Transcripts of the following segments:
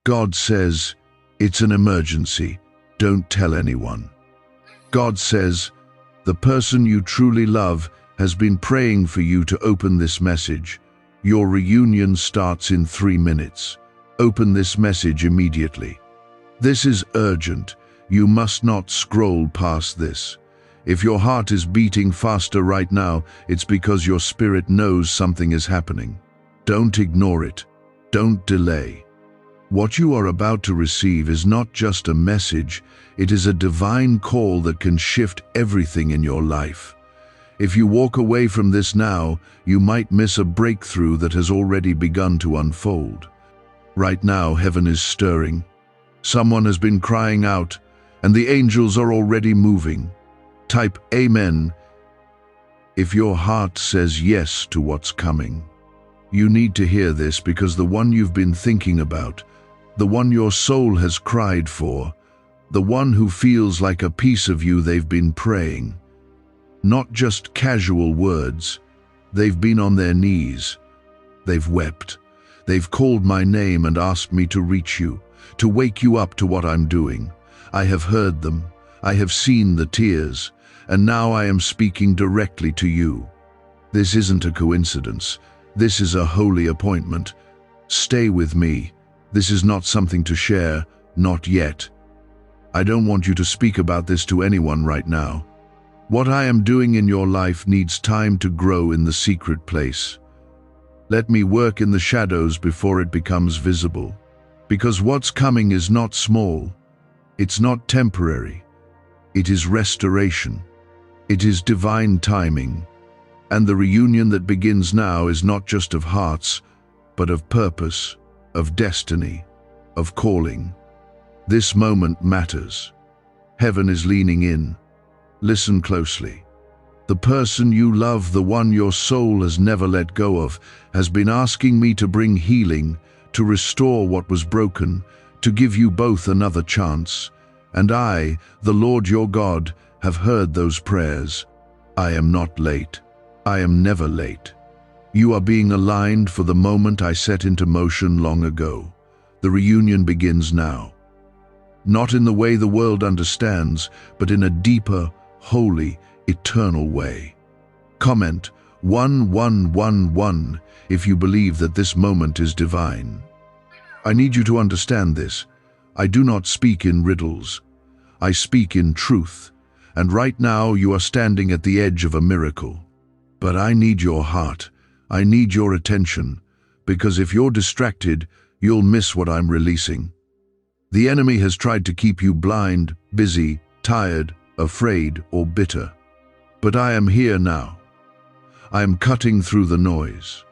God says, it's an emergency, don't tell anyone. God says, the person you truly love has been praying for you to open this message. Your reunion starts in 3 minutes. Open this message immediately. This is urgent. You must not scroll past this. If your heart is beating faster right now, it's because your spirit knows something is happening. Don't ignore it. Don't delay. What you are about to receive is not just a message, it is a divine call that can shift everything in your life. If you walk away from this now, you might miss a breakthrough that has already begun to unfold. Right now, heaven is stirring. Someone has been crying out, and the angels are already moving. Type Amen if your heart says yes to what's coming. You need to hear this because the one you've been thinking about, the one your soul has cried for, the one who feels like a piece of you they've been praying. Not just casual words, they've been on their knees. They've wept. They've called my name and asked me to reach you, to wake you up to what I'm doing. I have heard them. I have seen the tears, and now I am speaking directly to you. This isn't a coincidence. This is a holy appointment. Stay with me. This is not something to share, not yet. I don't want you to speak about this to anyone right now. What I am doing in your life needs time to grow in the secret place. Let me work in the shadows before it becomes visible. Because what's coming is not small. It's not temporary. It is restoration. It is divine timing. And the reunion that begins now is not just of hearts, but of purpose, of destiny, of calling. This moment matters. Heaven is leaning in. Listen closely. The person you love, the one your soul has never let go of, has been asking me to bring healing, to restore what was broken, to give you both another chance. And I, the Lord your God, have heard those prayers. I am not late. I am never late. You are being aligned for the moment I set into motion long ago. The reunion begins now. Not in the way the world understands, but in a deeper, holy, eternal way. Comment 1111 if you believe that this moment is divine. I need you to understand this. I do not speak in riddles. I speak in truth. And right now you are standing at the edge of a miracle. But I need your heart. I need your attention. Because if you're distracted, you'll miss what I'm releasing. The enemy has tried to keep you blind, busy, tired, afraid, or bitter. But I am here now. I am cutting through the noise.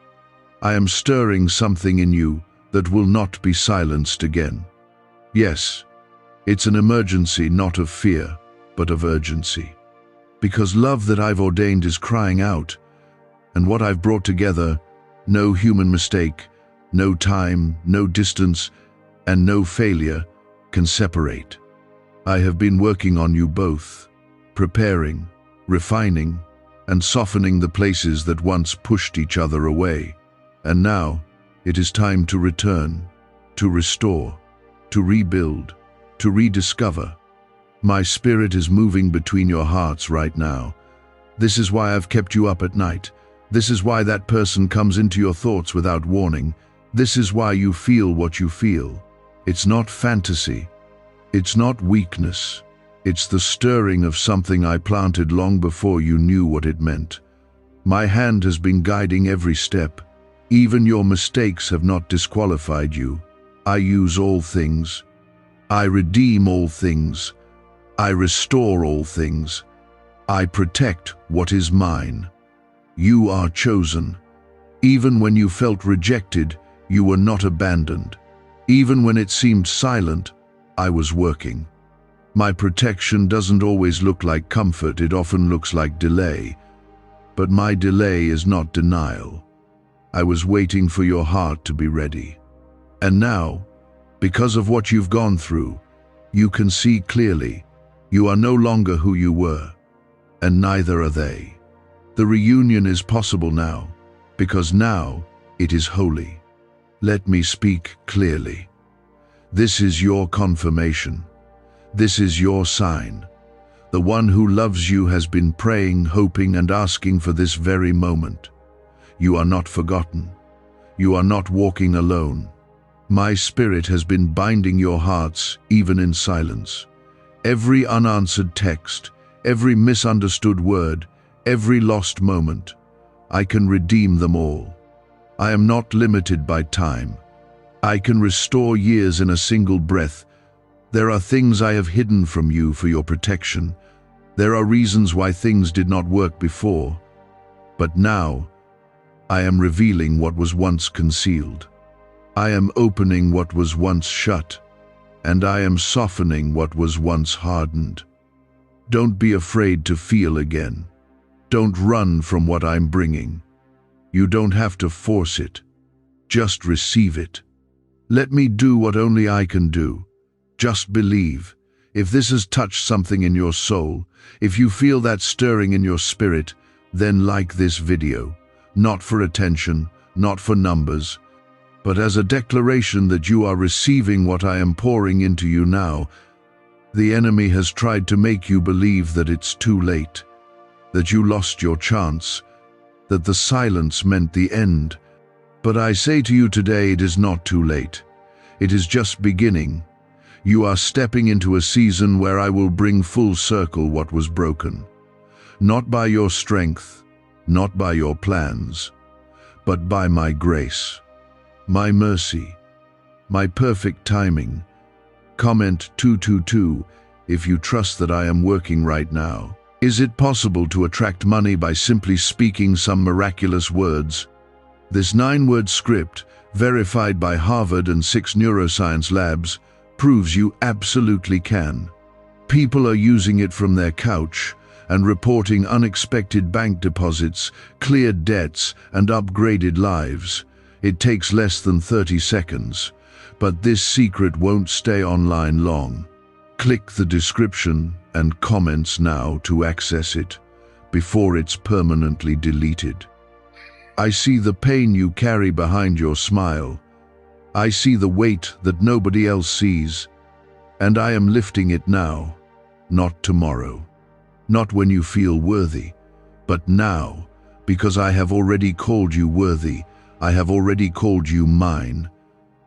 I am stirring something in you that will not be silenced again. Yes, it's an emergency not of fear, but of urgency. Because love that I've ordained is crying out, and what I've brought together, no human mistake, no time, no distance, and no failure can separate. I have been working on you both, preparing, refining, and softening the places that once pushed each other away. And now, it is time to return, to restore, to rebuild, to rediscover. My spirit is moving between your hearts right now. This is why I've kept you up at night. This is why that person comes into your thoughts without warning. This is why you feel what you feel. It's not fantasy. It's not weakness. It's the stirring of something I planted long before you knew what it meant. My hand has been guiding every step. Even your mistakes have not disqualified you. I use all things. I redeem all things. I restore all things. I protect what is mine. You are chosen. Even when you felt rejected, you were not abandoned. Even when it seemed silent, I was working. My protection doesn't always look like comfort, it often looks like delay. But my delay is not denial. I was waiting for your heart to be ready. And now, because of what you've gone through, you can see clearly. You are no longer who you were, and neither are they. The reunion is possible now, because now it is holy. Let me speak clearly. This is your confirmation. This is your sign. The one who loves you has been praying, hoping, and asking for this very moment. You are not forgotten. You are not walking alone. My spirit has been binding your hearts, even in silence. Every unanswered text, every misunderstood word, every lost moment, I can redeem them all. I am not limited by time. I can restore years in a single breath. There are things I have hidden from you for your protection. There are reasons why things did not work before. But now, I am revealing what was once concealed. I am opening what was once shut, and I am softening what was once hardened. Don't be afraid to feel again. Don't run from what I'm bringing. You don't have to force it. Just receive it. Let me do what only I can do. Just believe. If this has touched something in your soul, if you feel that stirring in your spirit, then like this video. Not for attention, not for numbers, but as a declaration that you are receiving what I am pouring into you now. The enemy has tried to make you believe that it's too late, that you lost your chance, that the silence meant the end. But I say to you today, it is not too late. It is just beginning. You are stepping into a season where I will bring full circle what was broken. Not by your strength, not by your plans, but by my grace, my mercy, my perfect timing. Comment 222 if you trust that I am working right now. Is it possible to attract money by simply speaking some miraculous words? This 9-word script, verified by Harvard and 6 neuroscience labs, proves you absolutely can. People are using it from their couch and reporting unexpected bank deposits, cleared debts, and upgraded lives. It takes less than 30 seconds, but this secret won't stay online long. Click the description and comments now to access it, before it's permanently deleted. I see the pain you carry behind your smile. I see the weight that nobody else sees, and I am lifting it now, not tomorrow. Not when you feel worthy, but now, because I have already called you worthy. I have already called you mine.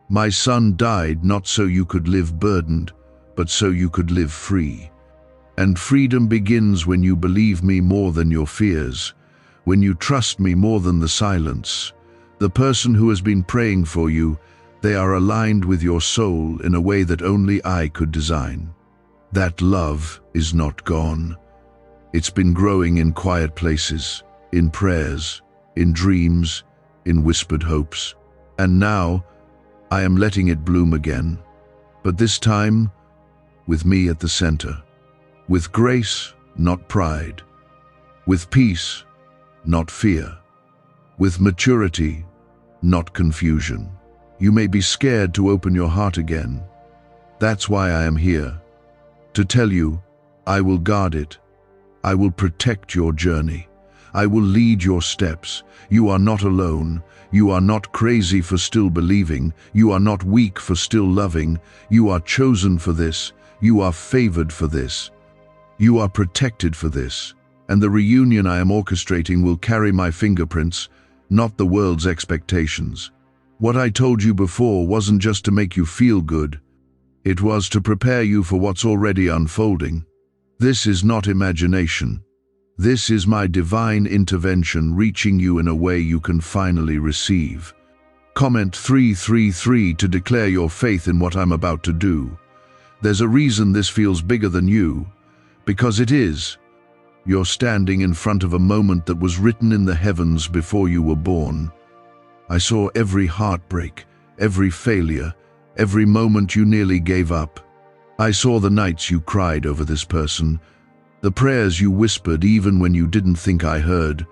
My son died not so you could live burdened, but so you could live free. And freedom begins when you believe me more than your fears, when you trust me more than the silence. The person who has been praying for you, they are aligned with your soul in a way that only I could design. That love is not gone. It's been growing in quiet places, in prayers, in dreams, in whispered hopes. And now, I am letting it bloom again. But this time, with me at the center. With grace, not pride. With peace, not fear. With maturity, not confusion. You may be scared to open your heart again. That's why I am here. To tell you, I will guard it. I will protect your journey. I will lead your steps. You are not alone. You are not crazy for still believing. You are not weak for still loving. You are chosen for this. You are favored for this. You are protected for this. And the reunion I am orchestrating will carry my fingerprints, not the world's expectations. What I told you before wasn't just to make you feel good. It was to prepare you for what's already unfolding. This is not imagination. This is my divine intervention reaching you in a way you can finally receive. Comment 333 to declare your faith in what I'm about to do. There's a reason this feels bigger than you, because it is. You're standing in front of a moment that was written in the heavens before you were born. I saw every heartbreak, every failure, every moment you nearly gave up. I saw the nights you cried over this person, the prayers you whispered even when you didn't think I heard.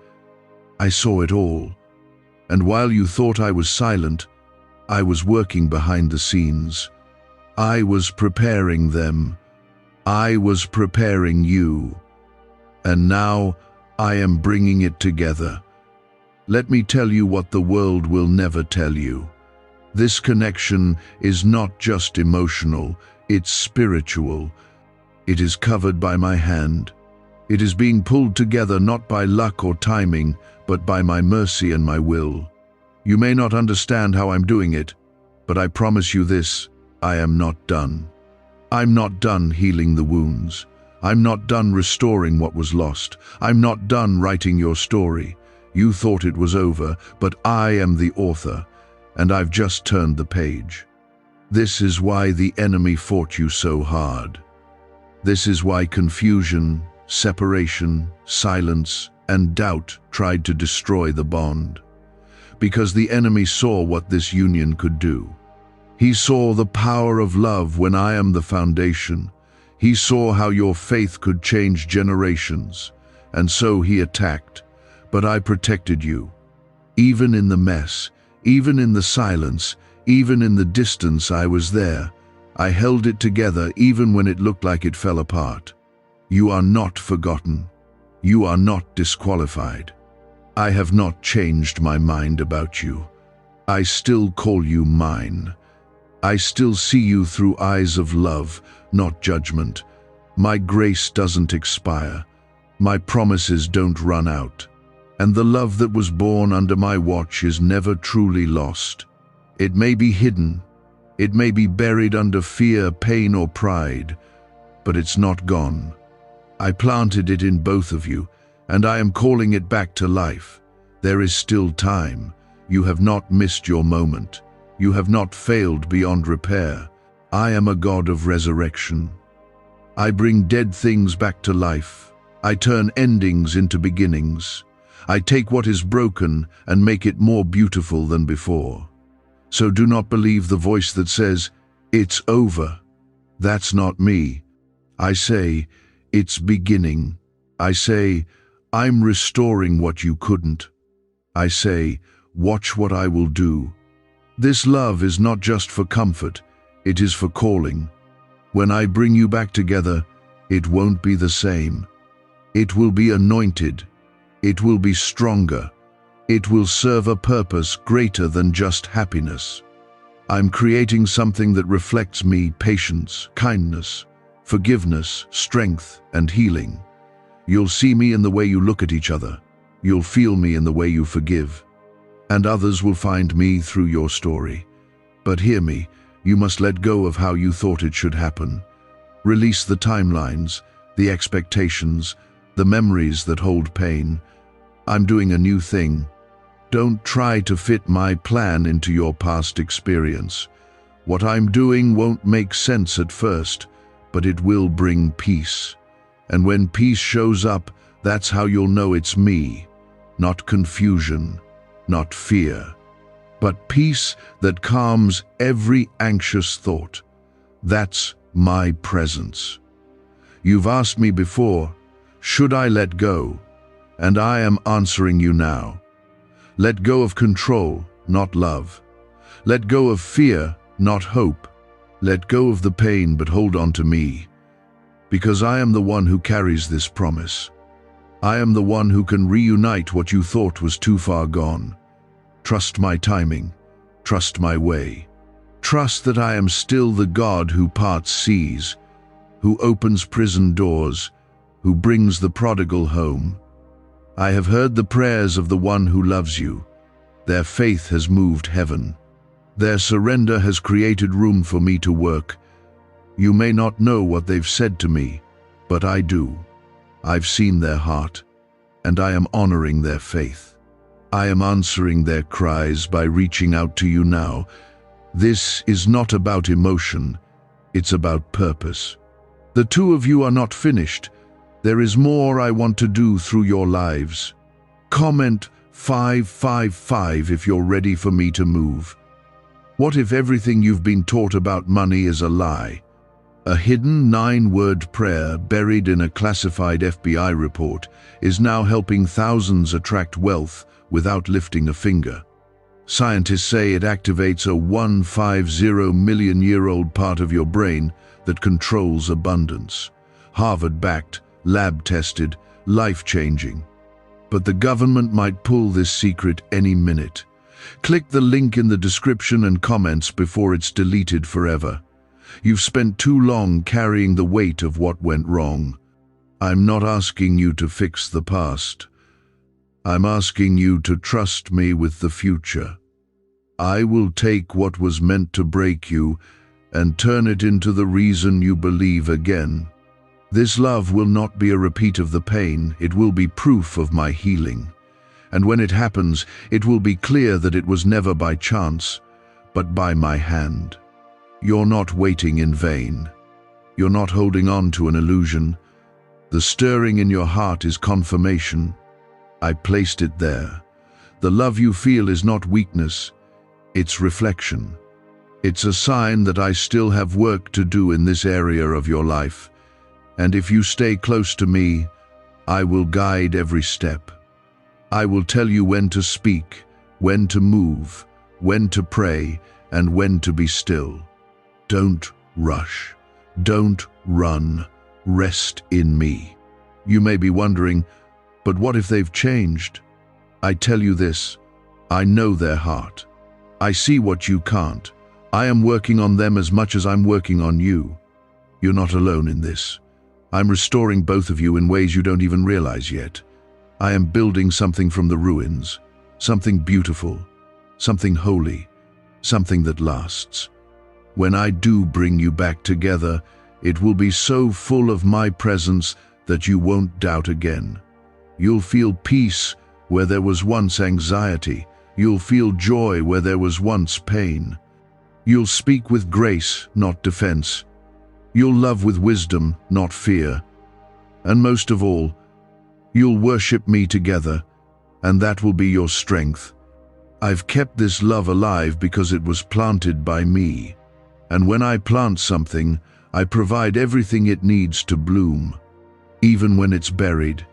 I saw it all. And while you thought I was silent, I was working behind the scenes. I was preparing them. I was preparing you. And now I am bringing it together. Let me tell you what the world will never tell you. This connection is not just emotional, it's spiritual. It is covered by my hand. It is being pulled together not by luck or timing, but by my mercy and my will. You may not understand how I'm doing it, but I promise you this, I am not done. I'm not done healing the wounds. I'm not done restoring what was lost. I'm not done writing your story. You thought it was over, but I am the author, and I've just turned the page. This is why the enemy fought you so hard. This is why confusion, separation, silence, and doubt tried to destroy the bond. Because the enemy saw what this union could do. He saw the power of love when I am the foundation. He saw how your faith could change generations, and so he attacked. But I protected you. Even in the mess, even in the silence, even in the distance, I was there. I held it together even when it looked like it fell apart. You are not forgotten. You are not disqualified. I have not changed my mind about you. I still call you mine. I still see you through eyes of love, not judgment. My grace doesn't expire. My promises don't run out. And the love that was born under my watch is never truly lost. It may be hidden. It may be buried under fear, pain, or pride, but it's not gone. I planted it in both of you, and I am calling it back to life. There is still time. You have not missed your moment. You have not failed beyond repair. I am a God of resurrection. I bring dead things back to life. I turn endings into beginnings. I take what is broken and make it more beautiful than before. So do not believe the voice that says, "It's over." That's not me. I say, "It's beginning." I say, "I'm restoring what you couldn't." I say, "Watch what I will do." This love is not just for comfort, it is for calling. When I bring you back together, it won't be the same. It will be anointed. It will be stronger. It will serve a purpose greater than just happiness. I'm creating something that reflects me: patience, kindness, forgiveness, strength, and healing. You'll see me in the way you look at each other. You'll feel me in the way you forgive. And others will find me through your story. But hear me, you must let go of how you thought it should happen. Release the timelines, the expectations, the memories that hold pain. I'm doing a new thing. Don't try to fit my plan into your past experience. What I'm doing won't make sense at first, but it will bring peace. And when peace shows up, that's how you'll know it's me. Not confusion, not fear, but peace that calms every anxious thought. That's my presence. You've asked me before, should I let go? And I am answering you now. Let go of control, not love. Let go of fear, not hope. Let go of the pain, but hold on to me. Because I am the one who carries this promise. I am the one who can reunite what you thought was too far gone. Trust my timing. Trust my way. Trust that I am still the God who parts seas, who opens prison doors, who brings the prodigal home. I have heard the prayers of the one who loves you. Their faith has moved heaven. Their surrender has created room for me to work. You may not know what they've said to me, but I do. I've seen their heart, and I am honoring their faith. I am answering their cries by reaching out to you now. This is not about emotion, it's about purpose. The two of you are not finished. There is more I want to do through your lives. Comment 555 if you're ready for me to move. What if everything you've been taught about money is a lie? A hidden 9-word prayer buried in a classified FBI report is now helping thousands attract wealth without lifting a finger. Scientists say it activates a 150-million-year-old part of your brain that controls abundance. Harvard-backed, lab-tested, life-changing. But the government might pull this secret any minute. Click the link in the description and comments before it's deleted forever. You've spent too long carrying the weight of what went wrong. I'm not asking you to fix the past. I'm asking you to trust me with the future. I will take what was meant to break you and turn it into the reason you believe again. This love will not be a repeat of the pain, it will be proof of my healing. And when it happens, it will be clear that it was never by chance, but by my hand. You're not waiting in vain. You're not holding on to an illusion. The stirring in your heart is confirmation. I placed it there. The love you feel is not weakness, it's reflection. It's a sign that I still have work to do in this area of your life. And if you stay close to me, I will guide every step. I will tell you when to speak, when to move, when to pray, and when to be still. Don't rush. Don't run. Rest in me. You may be wondering, but what if they've changed? I tell you this, I know their heart. I see what you can't. I am working on them as much as I'm working on you. You're not alone in this. I'm restoring both of you in ways you don't even realize yet. I am building something from the ruins, something beautiful, something holy, something that lasts. When I do bring you back together, it will be so full of my presence that you won't doubt again. You'll feel peace where there was once anxiety. You'll feel joy where there was once pain. You'll speak with grace, not defense. You'll love with wisdom, not fear. And most of all, you'll worship me together, and that will be your strength. I've kept this love alive because it was planted by me. And when I plant something, I provide everything it needs to bloom. Even when it's buried,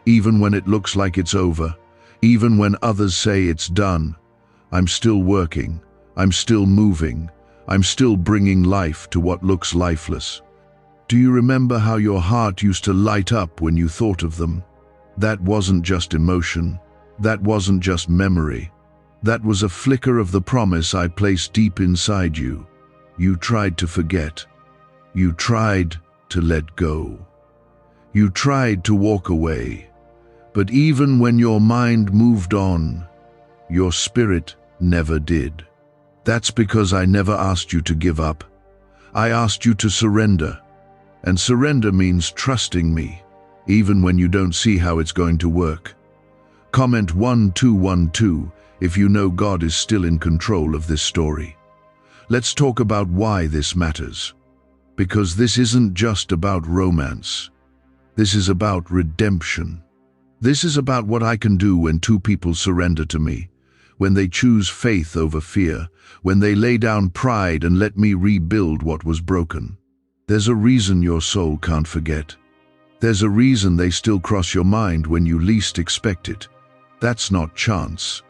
even when it looks like it's over, even when others say it's done, I'm still working, I'm still moving, I'm still bringing life to what looks lifeless. Do you remember how your heart used to light up when you thought of them? That wasn't just emotion, that wasn't just memory. That was a flicker of the promise I placed deep inside you. You tried to forget. You tried to let go. You tried to walk away. But even when your mind moved on, your spirit never did. That's because I never asked you to give up. I asked you to surrender. And surrender means trusting me, even when you don't see how it's going to work. Comment 1212 if you know God is still in control of this story. Let's talk about why this matters. Because this isn't just about romance. This is about redemption. This is about what I can do when two people surrender to me, when they choose faith over fear, when they lay down pride and let me rebuild what was broken. There's a reason your soul can't forget. There's a reason they still cross your mind when you least expect it. That's not chance.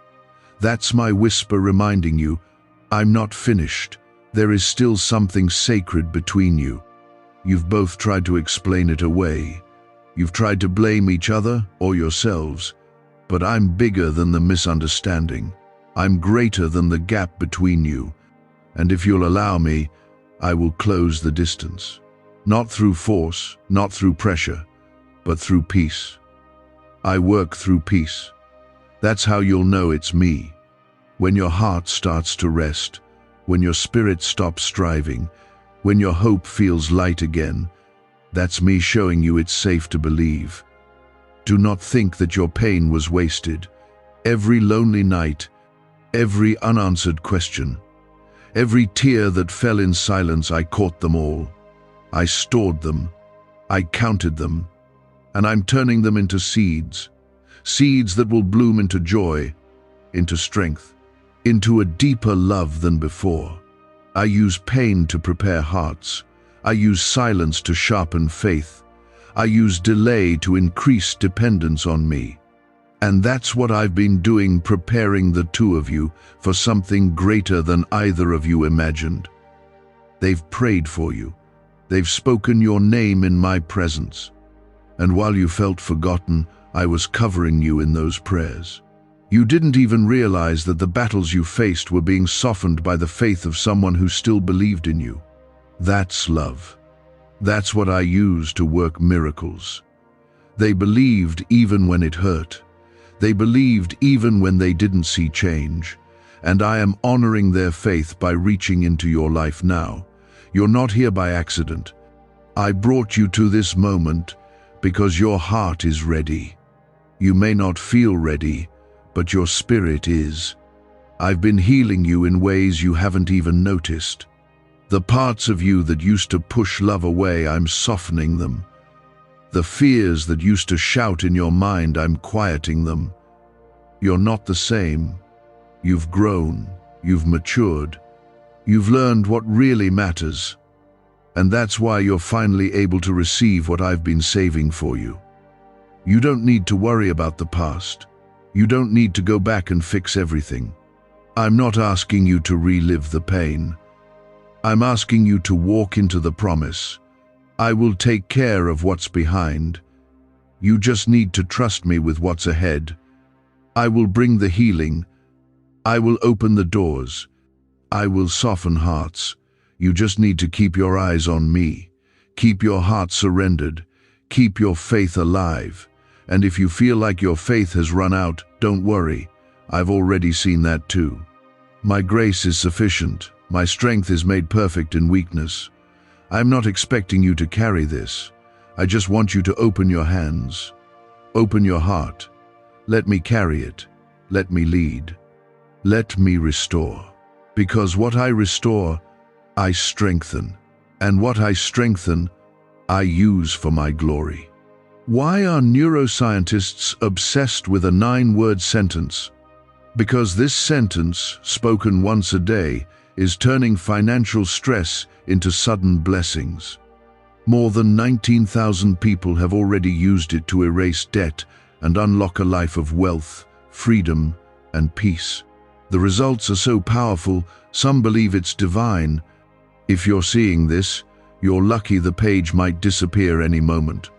That's my whisper reminding you, I'm not finished. There is still something sacred between you. You've both tried to explain it away. You've tried to blame each other or yourselves. But I'm bigger than the misunderstanding. I'm greater than the gap between you. And if you'll allow me, I will close the distance. Not through force, not through pressure, but through peace. I work through peace. That's how you'll know it's me. When your heart starts to rest, when your spirit stops striving, when your hope feels light again, that's me showing you it's safe to believe. Do not think that your pain was wasted. Every lonely night, every unanswered question, every tear that fell in silence, I caught them all. I stored them, I counted them, and I'm turning them into seeds. Seeds that will bloom into joy, into strength, into a deeper love than before. I use pain to prepare hearts. I use silence to sharpen faith. I use delay to increase dependence on me. And that's what I've been doing, preparing the two of you for something greater than either of you imagined. They've prayed for you. They've spoken your name in my presence. And while you felt forgotten, I was covering you in those prayers. You didn't even realize that the battles you faced were being softened by the faith of someone who still believed in you. That's love. That's what I use to work miracles. They believed even when it hurt. They believed even when they didn't see change. And I am honoring their faith by reaching into your life now. You're not here by accident. I brought you to this moment because your heart is ready. You may not feel ready, but your spirit is. I've been healing you in ways you haven't even noticed. The parts of you that used to push love away, I'm softening them. The fears that used to shout in your mind, I'm quieting them. You're not the same. You've grown, you've matured, you've learned what really matters. And that's why you're finally able to receive what I've been saving for you. You don't need to worry about the past. You don't need to go back and fix everything. I'm not asking you to relive the pain. I'm asking you to walk into the promise. I will take care of what's behind. You just need to trust me with what's ahead. I will bring the healing. I will open the doors. I will soften hearts. You just need to keep your eyes on me. Keep your heart surrendered. Keep your faith alive. And if you feel like your faith has run out, don't worry. I've already seen that too. My grace is sufficient. My strength is made perfect in weakness. I'm not expecting you to carry this. I just want you to open your hands. Open your heart. Let me carry it. Let me lead. Let me restore. Because what I restore, I strengthen. And what I strengthen, I use for my glory. Why are neuroscientists obsessed with a 9-word sentence? Because this sentence, spoken once a day, is turning financial stress into sudden blessings. More than 19,000 people have already used it to erase debt and unlock a life of wealth, freedom, and peace. The results are so powerful, some believe it's divine. If you're seeing this, you're lucky. The page might disappear any moment.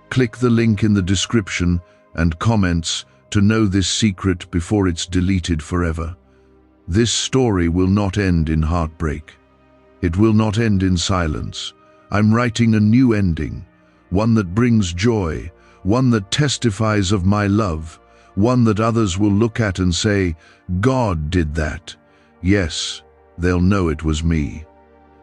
Click the link in the description and comments to know this secret before it's deleted forever. This story will not end in heartbreak. It will not end in silence. I'm writing a new ending, one that brings joy, one that testifies of my love, one that others will look at and say, God did that. Yes, they'll know it was me.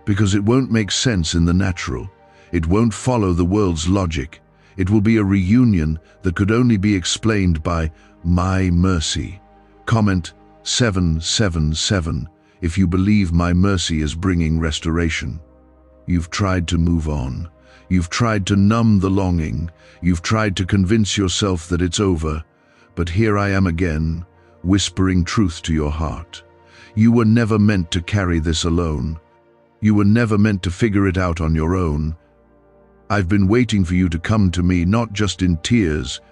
Because it won't make sense in the natural. It won't follow the world's logic. It will be a reunion that could only be explained by my mercy. Comment 777 if you believe my mercy is bringing restoration. You've tried to move on. You've tried to numb the longing. You've tried to convince yourself that it's over. But here I am again, whispering truth to your heart. You were never meant to carry this alone. You were never meant to figure it out on your own. I've been waiting for you to come to me, not just in tears,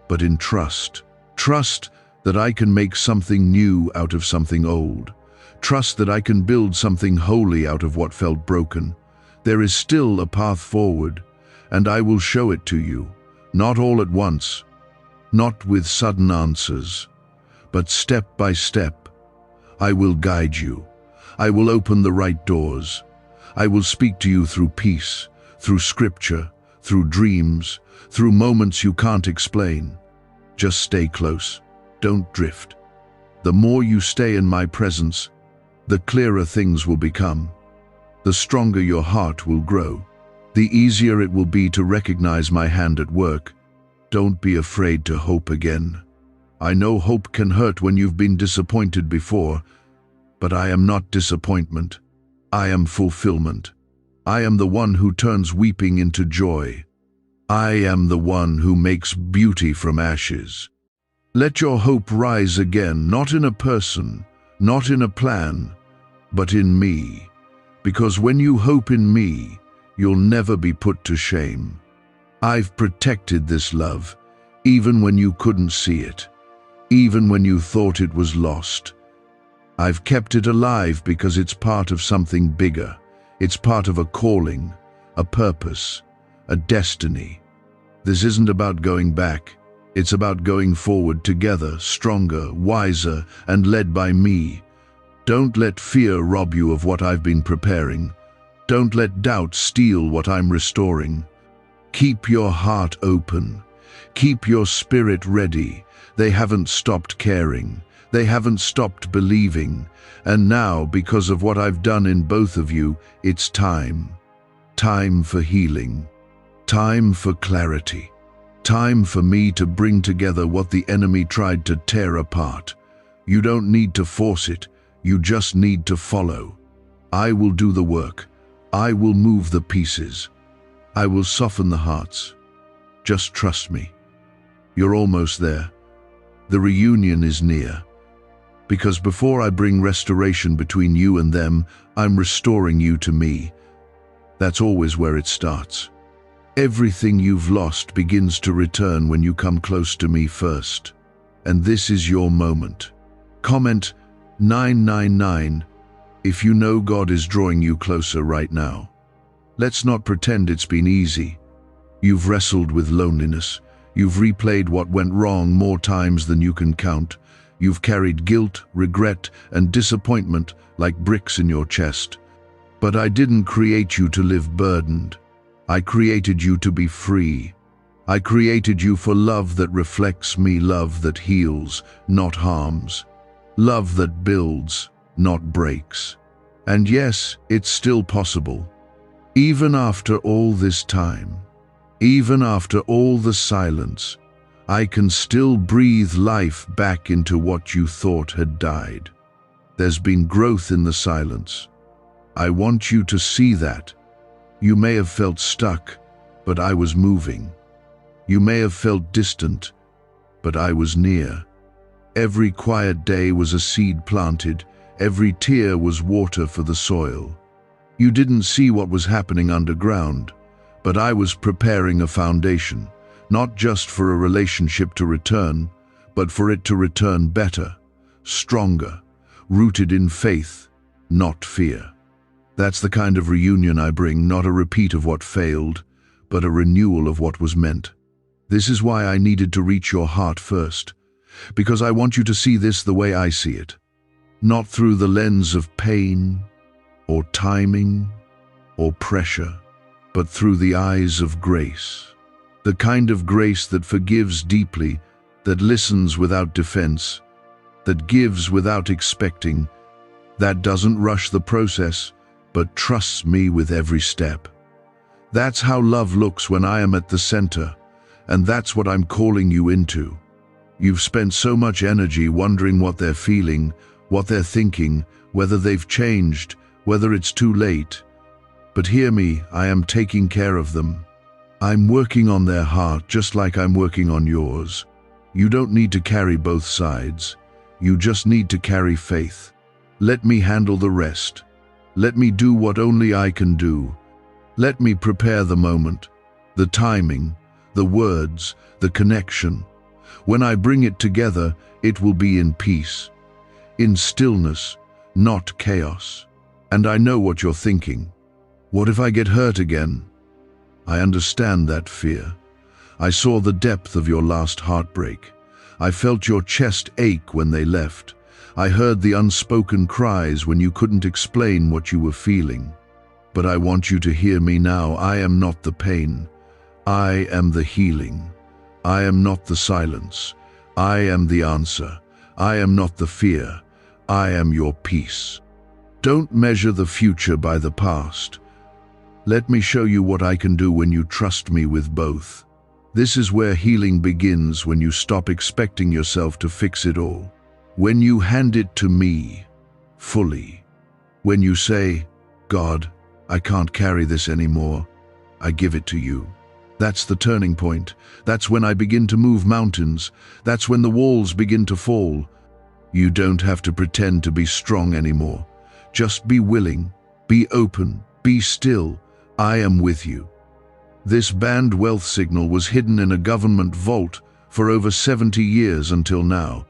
but in trust. Trust that I can make something new out of something old. Trust that I can build something holy out of what felt broken. There is still a path forward, and I will show it to you, not all at once, not with sudden answers, but step by step. I will guide you. I will open the right doors. I will speak to you through peace, through scripture, through dreams, through moments you can't explain. Just stay close. Don't drift. The more you stay in my presence, the clearer things will become. The stronger your heart will grow. The easier it will be to recognize my hand at work. Don't be afraid to hope again. I know hope can hurt when you've been disappointed before, but I am not disappointment. I am fulfillment. I am the one who turns weeping into joy. I am the one who makes beauty from ashes. Let your hope rise again, not in a person, not in a plan, but in me. Because when you hope in me, you'll never be put to shame. I've protected this love, even when you couldn't see it, even when you thought it was lost. I've kept it alive because it's part of something bigger. It's part of a calling, a purpose, a destiny. This isn't about going back. It's about going forward together, stronger, wiser, and led by me. Don't let fear rob you of what I've been preparing. Don't let doubt steal what I'm restoring. Keep your heart open. Keep your spirit ready. They haven't stopped caring. They haven't stopped believing. And now, because of what I've done in both of you, it's time. Time for healing. Time for clarity. Time for me to bring together what the enemy tried to tear apart. You don't need to force it. You just need to follow. I will do the work. I will move the pieces. I will soften the hearts. Just trust me. You're almost there. The reunion is near. Because before I bring restoration between you and them, I'm restoring you to me. That's always where it starts. Everything you've lost begins to return when you come close to me first. And this is your moment. Comment 999 if you know God is drawing you closer right now. Let's not pretend it's been easy. You've wrestled with loneliness. You've replayed what went wrong more times than you can count. You've carried guilt, regret, and disappointment like bricks in your chest. But I didn't create you to live burdened. I created you to be free. I created you for love that reflects me, love that heals, not harms. Love that builds, not breaks. And yes, it's still possible. Even after all this time, even after all the silence, I can still breathe life back into what you thought had died. There's been growth in the silence. I want you to see that. You may have felt stuck, but I was moving. You may have felt distant, but I was near. Every quiet day was a seed planted. Every tear was water for the soil. You didn't see what was happening underground, but I was preparing a foundation, not just for a relationship to return, but for it to return better, stronger, rooted in faith, not fear. That's the kind of reunion I bring, not a repeat of what failed, but a renewal of what was meant. This is why I needed to reach your heart first, because I want you to see this the way I see it, not through the lens of pain, or timing, or pressure, but through the eyes of grace. The kind of grace that forgives deeply, that listens without defense, that gives without expecting, that doesn't rush the process, but trusts me with every step. That's how love looks when I am at the center, and that's what I'm calling you into. You've spent so much energy wondering what they're feeling, what they're thinking, whether they've changed, whether it's too late. But hear me, I am taking care of them. I'm working on their heart just like I'm working on yours. You don't need to carry both sides. You just need to carry faith. Let me handle the rest. Let me do what only I can do. Let me prepare the moment, the timing, the words, the connection. When I bring it together, it will be in peace, in stillness, not chaos. And I know what you're thinking. What if I get hurt again? I understand that fear. I saw the depth of your last heartbreak. I felt your chest ache when they left. I heard the unspoken cries when you couldn't explain what you were feeling. But I want you to hear me now. I am not the pain. I am the healing. I am not the silence. I am the answer. I am not the fear. I am your peace. Don't measure the future by the past. Let me show you what I can do when you trust me with both. This is where healing begins, when you stop expecting yourself to fix it all. When you hand it to me, fully. When you say, God, I can't carry this anymore. I give it to you. That's the turning point. That's when I begin to move mountains. That's when the walls begin to fall. You don't have to pretend to be strong anymore. Just be willing, be open, be still. I am with you. This banned wealth signal was hidden in a government vault for over 70 years until now.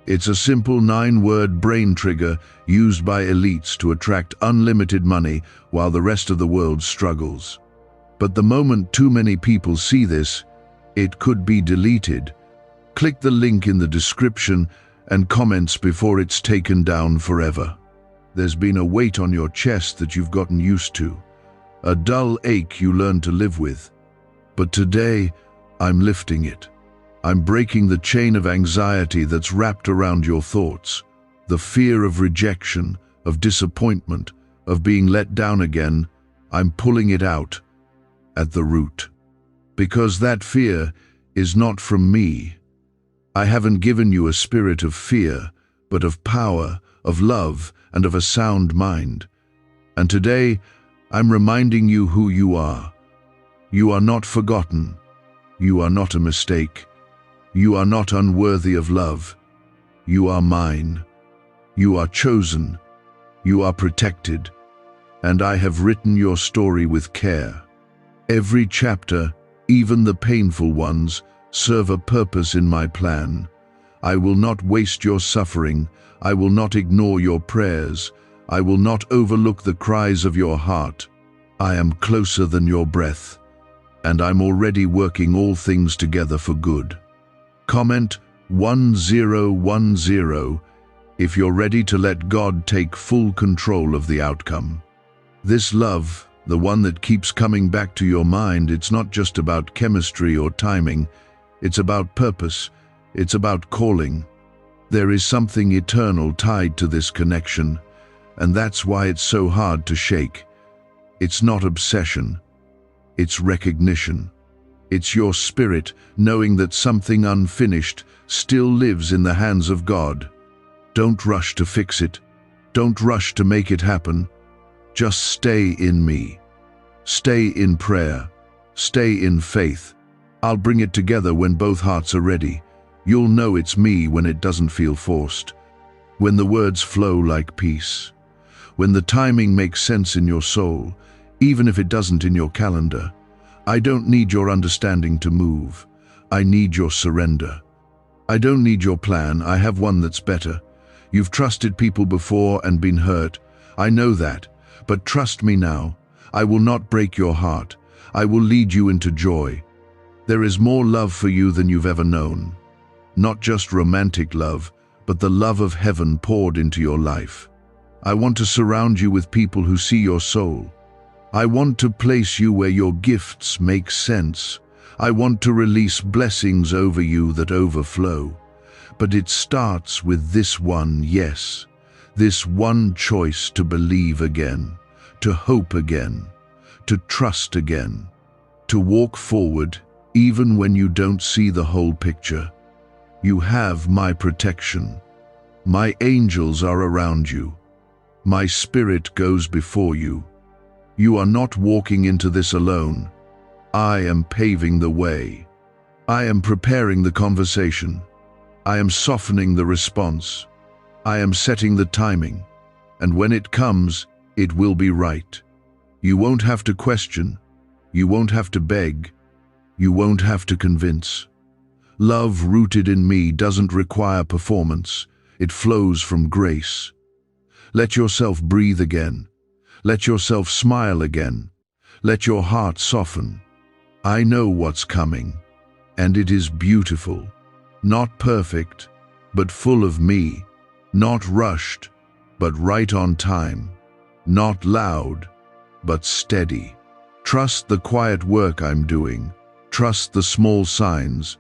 It's a simple 9-word brain trigger used by elites to attract unlimited money while the rest of the world struggles. But the moment too many people see this, it could be deleted. Click the link in the description and comments before it's taken down forever. There's been a weight on your chest that you've gotten used to, a dull ache you learned to live with. But today, I'm lifting it. I'm breaking the chain of anxiety that's wrapped around your thoughts, the fear of rejection, of disappointment, of being let down again. I'm pulling it out at the root. Because that fear is not from me. I haven't given you a spirit of fear, but of power, of love, and of a sound mind. And today, I'm reminding you who you are. You are not forgotten. You are not a mistake. You are not unworthy of love. You are mine. You are chosen. You are protected. And I have written your story with care. Every chapter, even the painful ones, serve a purpose in my plan. I will not waste your suffering. I will not ignore your prayers. I will not overlook the cries of your heart. I am closer than your breath, and I'm already working all things together for good. Comment 1010 if you're ready to let God take full control of the outcome. This love, the one that keeps coming back to your mind, it's not just about chemistry or timing. It's about purpose. It's about calling. There is something eternal tied to this connection, and that's why it's so hard to shake. It's not obsession. It's recognition. It's your spirit knowing that something unfinished still lives in the hands of God. Don't rush to fix it. Don't rush to make it happen. Just stay in me. Stay in prayer. Stay in faith. I'll bring it together when both hearts are ready. You'll know it's me when it doesn't feel forced. When the words flow like peace. When the timing makes sense in your soul, even if it doesn't in your calendar. I don't need your understanding to move. I need your surrender. I don't need your plan. I have one that's better. You've trusted people before and been hurt. I know that. But trust me now. I will not break your heart. I will lead you into joy. There is more love for you than you've ever known. Not just romantic love, but the love of heaven poured into your life. I want to surround you with people who see your soul. I want to place you where your gifts make sense. I want to release blessings over you that overflow. But it starts with this one yes, this one choice to believe again, to hope again, to trust again, to walk forward even when you don't see the whole picture. You have my protection. My angels are around you. My spirit goes before you. You are not walking into this alone. I am paving the way. I am preparing the conversation. I am softening the response. I am setting the timing. And when it comes, it will be right. You won't have to question. You won't have to beg. You won't have to convince. Love rooted in me doesn't require performance. It flows from grace. Let yourself breathe again. Let yourself smile again. Let your heart soften. I know what's coming, and it is beautiful. Not perfect, but full of me. Not rushed, but right on time. Not loud, but steady. Trust the quiet work I'm doing. Trust the small signs.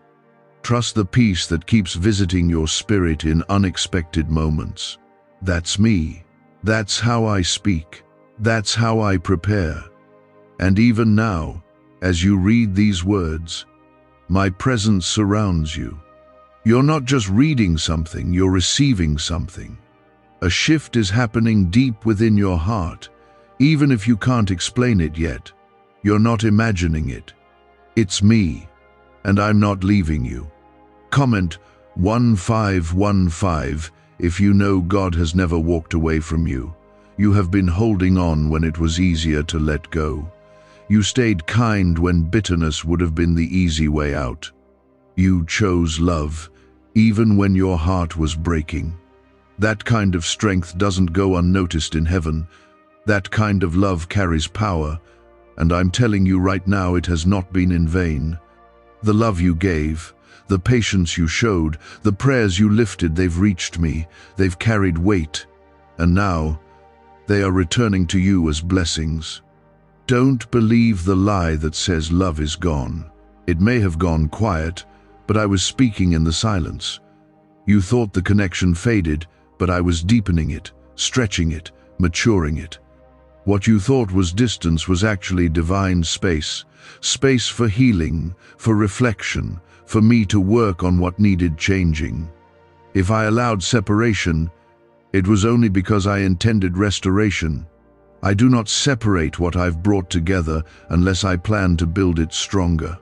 Trust the peace that keeps visiting your spirit in unexpected moments. That's me. That's how I speak. That's how I prepare. And even now, as you read these words, my presence surrounds you. You're not just reading something, you're receiving something. A shift is happening deep within your heart, even if you can't explain it yet. You're not imagining it. It's me, and I'm not leaving you. Comment 1515 if you know God has never walked away from you. You have been holding on when it was easier to let go. You stayed kind when bitterness would have been the easy way out. You chose love, even when your heart was breaking. That kind of strength doesn't go unnoticed in heaven. That kind of love carries power, and I'm telling you right now it has not been in vain. The love you gave, The patience you showed, the prayers you lifted, they've reached me, they've carried weight, and now they are returning to you as blessings. Don't believe the lie that says love is gone. It may have gone quiet, but I was speaking in the silence. You thought the connection faded, but I was deepening it, stretching it, maturing it. What you thought was distance was actually divine space. Space for healing, for reflection, for me to work on what needed changing. If I allowed separation, it was only because I intended restoration. I do not separate what I've brought together unless I plan to build it stronger.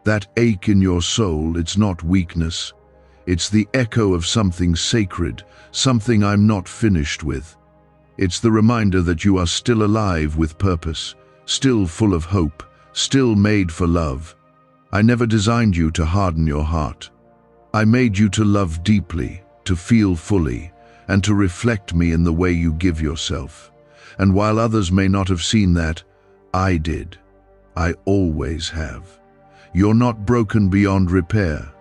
That ache in your soul, it's not weakness. It's the echo of something sacred, something I'm not finished with. It's the reminder that you are still alive with purpose, still full of hope, still made for love. I never designed you to harden your heart. I made you to love deeply, to feel fully, and to reflect me in the way you give yourself. And while others may not have seen that, I did. I always have. You're not broken beyond repair.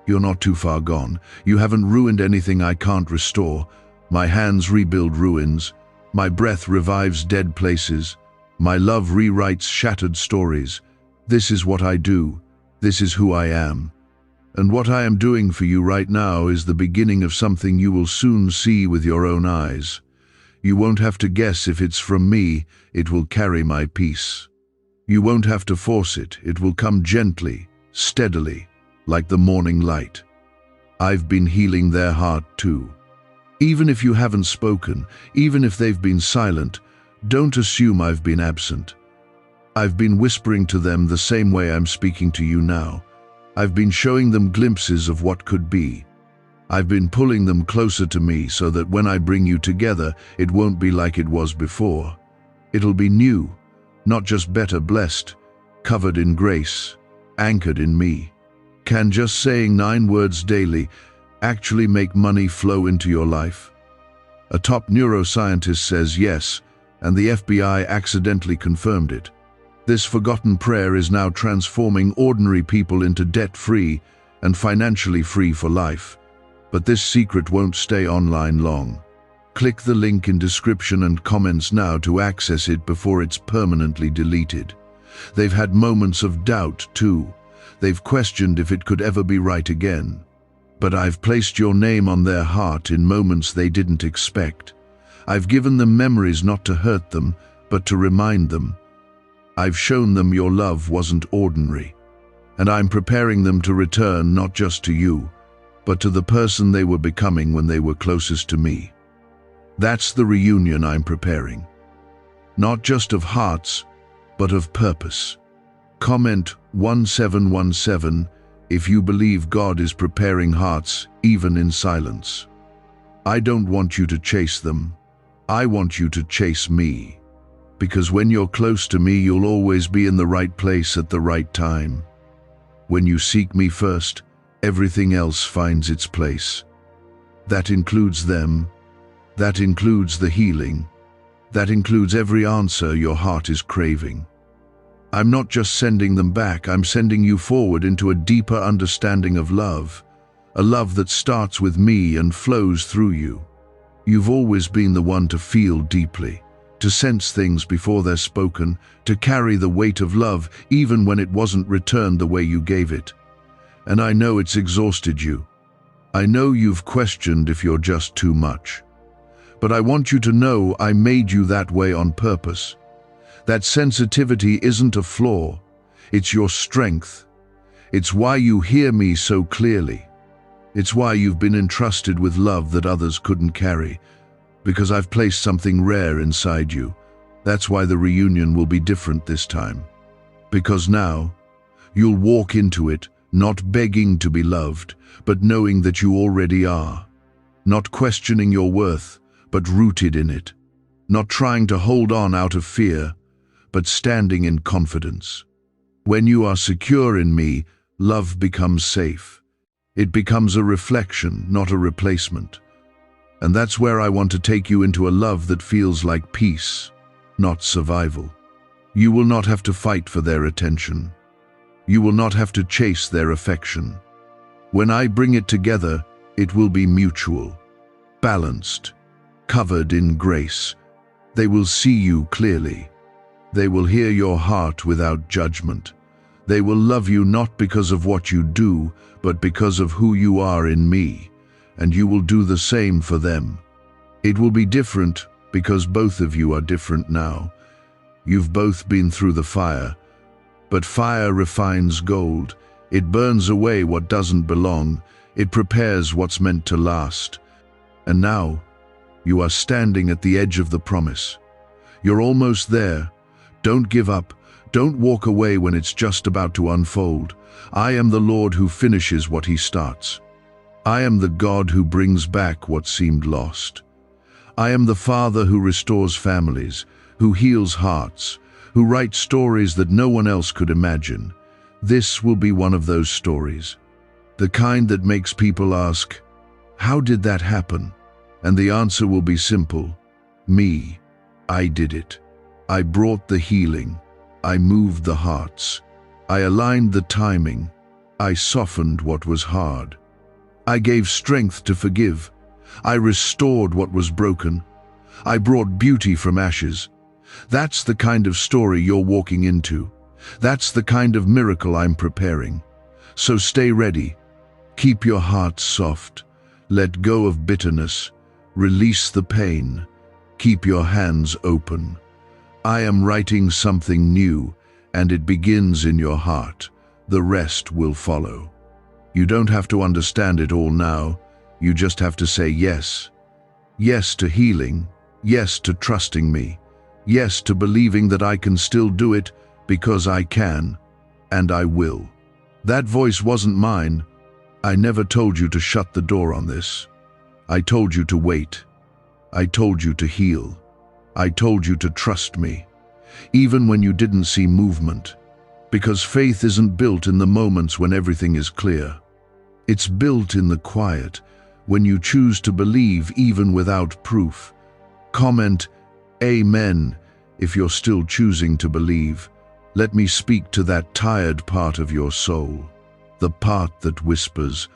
You're not too far gone. You haven't ruined anything I can't restore. My hands rebuild ruins. My breath revives dead places. My love rewrites shattered stories. This is what I do. This is who I am. And what I am doing for you right now is the beginning of something you will soon see with your own eyes. You won't have to guess if it's from me. It will carry my peace. You won't have to force it. It will come gently, steadily, like the morning light. I've been healing their heart too. Even if you haven't spoken, even if they've been silent, don't assume I've been absent. I've been whispering to them the same way I'm speaking to you now. I've been showing them glimpses of what could be. I've been pulling them closer to me so that when I bring you together, it won't be like it was before. It'll be new, not just better blessed, covered in grace, anchored in me. Can just saying 9 words daily actually make money flow into your life? A top neuroscientist says yes, and the FBI accidentally confirmed it. This forgotten prayer is now transforming ordinary people into debt-free and financially free for life. But this secret won't stay online long. Click the link in description and comments now to access it before it's permanently deleted. They've had moments of doubt too. They've questioned if it could ever be right again. But I've placed your name on their heart in moments they didn't expect. I've given them memories not to hurt them, but to remind them. I've shown them your love wasn't ordinary. And I'm preparing them to return not just to you, but to the person they were becoming when they were closest to me. That's the reunion I'm preparing. Not just of hearts, but of purpose. Comment 1717 if you believe God is preparing hearts even in silence. I don't want you to chase them. I want you to chase me. Because when you're close to me, you'll always be in the right place at the right time. When you seek me first, everything else finds its place. That includes them. That includes the healing. That includes every answer your heart is craving. I'm not just sending them back, I'm sending you forward into a deeper understanding of love, a love that starts with me and flows through you. You've always been the one to feel deeply, to sense things before they're spoken, to carry the weight of love even when it wasn't returned the way you gave it. And I know it's exhausted you. I know you've questioned if you're just too much. But I want you to know I made you that way on purpose. That sensitivity isn't a flaw, it's your strength. It's why you hear me so clearly. It's why you've been entrusted with love that others couldn't carry, because I've placed something rare inside you. That's why the reunion will be different this time. Because now, you'll walk into it, not begging to be loved, but knowing that you already are. Not questioning your worth, but rooted in it. Not trying to hold on out of fear, but standing in confidence. When you are secure in me, love becomes safe. It becomes a reflection, not a replacement. And that's where I want to take you into a love that feels like peace, not survival. You will not have to fight for their attention. You will not have to chase their affection. When I bring it together, it will be mutual, balanced, covered in grace. They will see you clearly. They will hear your heart without judgment. They will love you not because of what you do, but because of who you are in me, and you will do the same for them. It will be different because both of you are different now. You've both been through the fire, but fire refines gold. It burns away what doesn't belong. It prepares what's meant to last. And now, you are standing at the edge of the promise. You're almost there. Don't give up. Don't walk away when it's just about to unfold. I am the Lord who finishes what He starts. I am the God who brings back what seemed lost. I am the Father who restores families, who heals hearts, who writes stories that no one else could imagine. This will be one of those stories. The kind that makes people ask, how did that happen? And the answer will be simple. Me. I did it. I brought the healing. I moved the hearts. I aligned the timing. I softened what was hard. I gave strength to forgive. I restored what was broken. I brought beauty from ashes. That's the kind of story you're walking into. That's the kind of miracle I'm preparing. So stay ready. Keep your heart soft. Let go of bitterness. Release the pain. Keep your hands open. I am writing something new, and it begins in your heart. The rest will follow. You don't have to understand it all now. You just have to say yes. Yes to healing. Yes to trusting me. Yes to believing that I can still do it because I can, and I will. That voice wasn't mine. I never told you to shut the door on this. I told you to wait. I told you to heal. I told you to trust me, even when you didn't see movement. Because faith isn't built in the moments when everything is clear. It's built in the quiet, when you choose to believe even without proof. Comment, Amen, if you're still choosing to believe. Let me speak to that tired part of your soul, the part that whispers,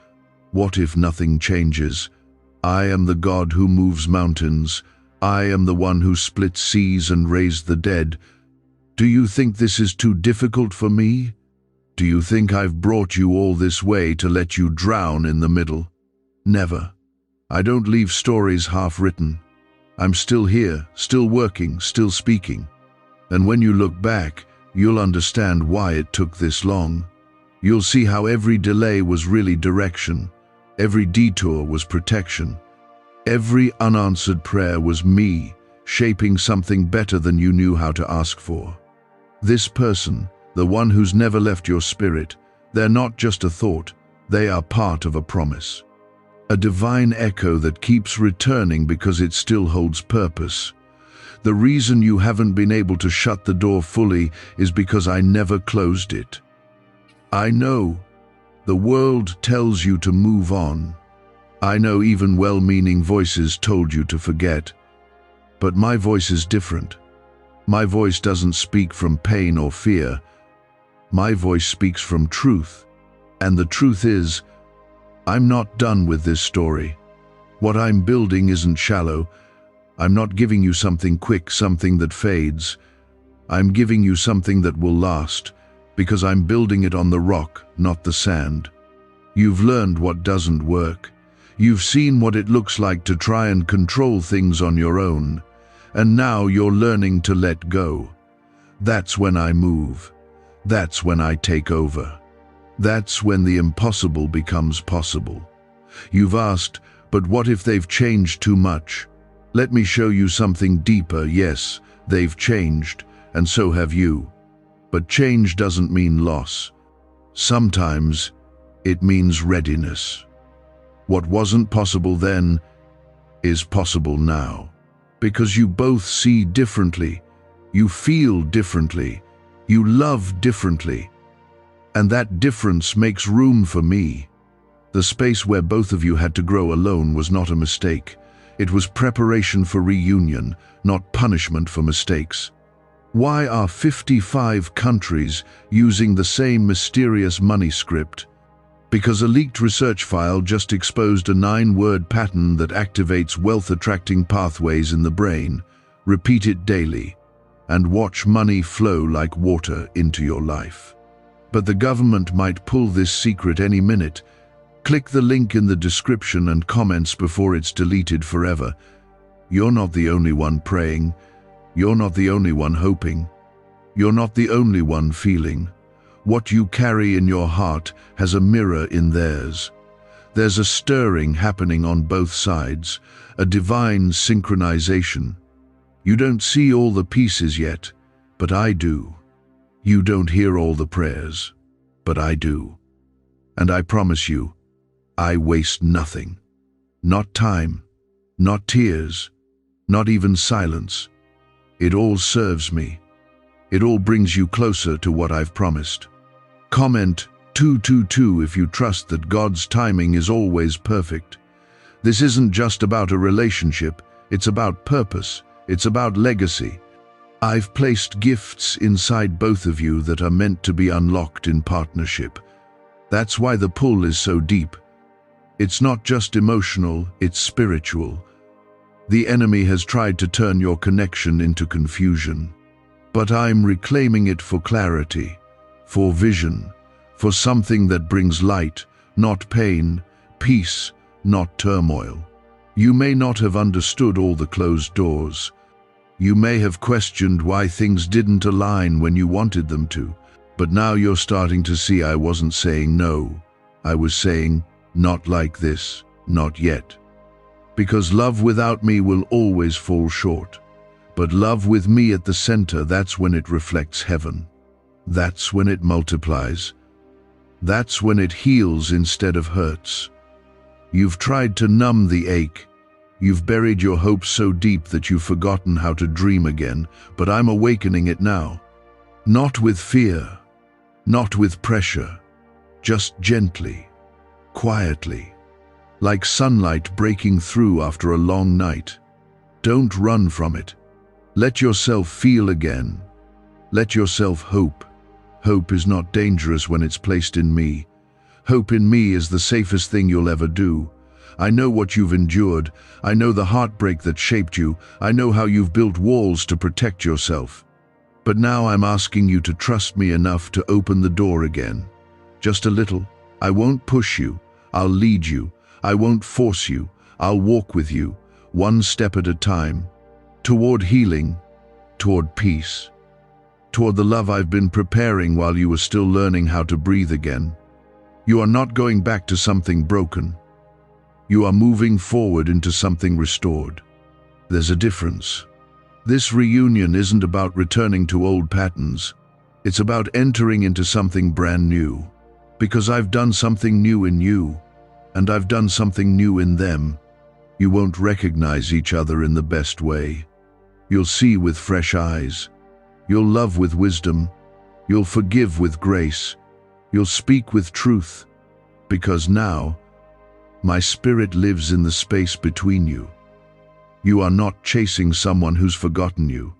what if nothing changes? I am the God who moves mountains. I am the one who split seas and raised the dead. Do you think this is too difficult for me? Do you think I've brought you all this way to let you drown in the middle? Never. I don't leave stories half-written. I'm still here, still working, still speaking. And when you look back, you'll understand why it took this long. You'll see how every delay was really direction. Every detour was protection. Every unanswered prayer was me, shaping something better than you knew how to ask for. This person, the one who's never left your spirit, they're not just a thought, they are part of a promise. A divine echo that keeps returning because it still holds purpose. The reason you haven't been able to shut the door fully is because I never closed it. I know. The world tells you to move on. I know even well-meaning voices told you to forget. But my voice is different. My voice doesn't speak from pain or fear. My voice speaks from truth. And the truth is, I'm not done with this story. What I'm building isn't shallow. I'm not giving you something quick, something that fades. I'm giving you something that will last, because I'm building it on the rock, not the sand. You've learned what doesn't work. You've seen what it looks like to try and control things on your own. And now you're learning to let go. That's when I move. That's when I take over. That's when the impossible becomes possible. You've asked, but what if they've changed too much? Let me show you something deeper. Yes, they've changed, and so have you. But change doesn't mean loss. Sometimes it means readiness. What wasn't possible then is possible now. Because you both see differently, you feel differently, you love differently. And that difference makes room for me. The space where both of you had to grow alone was not a mistake. It was preparation for reunion, not punishment for mistakes. Why are 55 countries using the same mysterious money script? Because a leaked research file just exposed a 9-word pattern that activates wealth-attracting pathways in the brain. Repeat it daily, and watch money flow like water into your life. But the government might pull this secret any minute. Click the link in the description and comments before it's deleted forever. You're not the only one praying. You're not the only one hoping. You're not the only one feeling. What you carry in your heart has a mirror in theirs. There's a stirring happening on both sides, a divine synchronization. You don't see all the pieces yet, but I do. You don't hear all the prayers, but I do. And I promise you, I waste nothing. Not time, not tears, not even silence. It all serves me. It all brings you closer to what I've promised. Comment 222 if you trust that God's timing is always perfect. This isn't just about a relationship, it's about purpose, it's about legacy. I've placed gifts inside both of you that are meant to be unlocked in partnership. That's why the pull is so deep. It's not just emotional, it's spiritual. The enemy has tried to turn your connection into confusion. But I'm reclaiming it for clarity, for vision, for something that brings light, not pain, peace, not turmoil. You may not have understood all the closed doors. You may have questioned why things didn't align when you wanted them to, but now you're starting to see I wasn't saying no. I was saying, not like this, not yet. Because love without me will always fall short. But love with me at the center, that's when it reflects heaven. That's when it multiplies. That's when it heals instead of hurts. You've tried to numb the ache. You've buried your hopes so deep that you've forgotten how to dream again, but I'm awakening it now. Not with fear, not with pressure, just gently, quietly, like sunlight breaking through after a long night. Don't run from it. Let yourself feel again. Let yourself hope. Hope is not dangerous when it's placed in me. Hope in me is the safest thing you'll ever do. I know what you've endured. I know the heartbreak that shaped you. I know how you've built walls to protect yourself. But now I'm asking you to trust me enough to open the door again. Just a little. I won't push you. I'll lead you. I won't force you. I'll walk with you, one step at a time. Toward healing, toward peace, toward the love I've been preparing while you were still learning how to breathe again. You are not going back to something broken. You are moving forward into something restored. There's a difference. This reunion isn't about returning to old patterns. It's about entering into something brand new. Because I've done something new in you, and I've done something new in them. You won't recognize each other in the best way. You'll see with fresh eyes. You'll love with wisdom. You'll forgive with grace. You'll speak with truth. Because now, my spirit lives in the space between you. You are not chasing someone who's forgotten you.